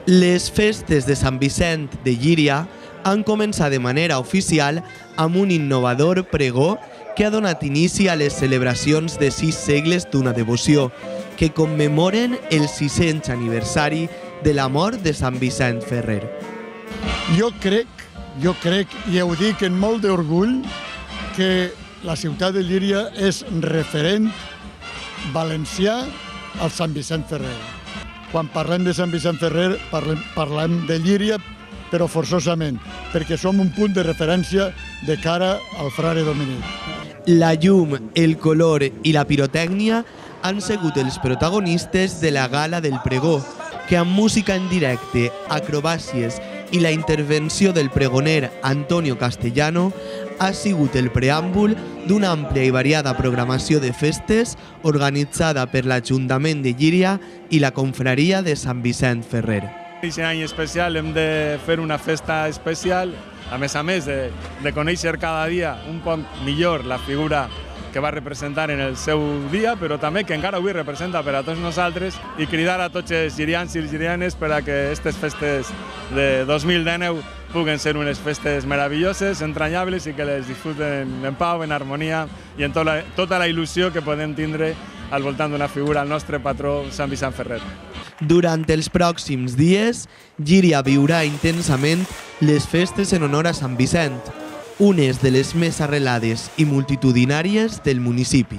Les festes de Sant Vicent de Llíria han començat de manera oficial amb un innovador pregó que ha donat inici a les celebracions de 6 segles d'una devoció, que commemoren el 600 aniversari de la mort de Sant Vicent Ferrer. Jo crec, i ho dic amb molt d'orgull, que la ciutat de Llíria és referent valencià al Sant Vicent Ferrer. Quan parlem de Sant Vicent Ferrer parlem de Llíria, però forçosament, perquè som un punt de referència de cara al frare Dominic. La llum, el color i la pirotècnia han sigut els protagonistes de la gala del pregó, que amb música en directe, acrobàcies i la intervenció del pregoner Antonio Castellano ha sigut el preàmbul d'una àmplia i variada programació de festes organitzada per l'Ajuntament de Llíria i la Confraria de Sant Vicent Ferrer. Aquest any especial hem de fer una festa especial, a més de conèixer cada dia un poc millor la figura que va representar en el seu dia, però també que encara avui representa per a tots nosaltres, i cridar a tots els llirians i les llirianes per a que aquestes festes de 2019 puguen ser unes festes meravelloses, entranyables, i que les disfruten en pau, en harmonia i en tota la il·lusió que podem tindre al voltant d'una figura, el nostre patró, Sant Vicent Ferrer. Durant els pròxims dies, Llíria viurà intensament les festes en honor a Sant Vicent, unes de les més arrelades i multitudinàries del municipi.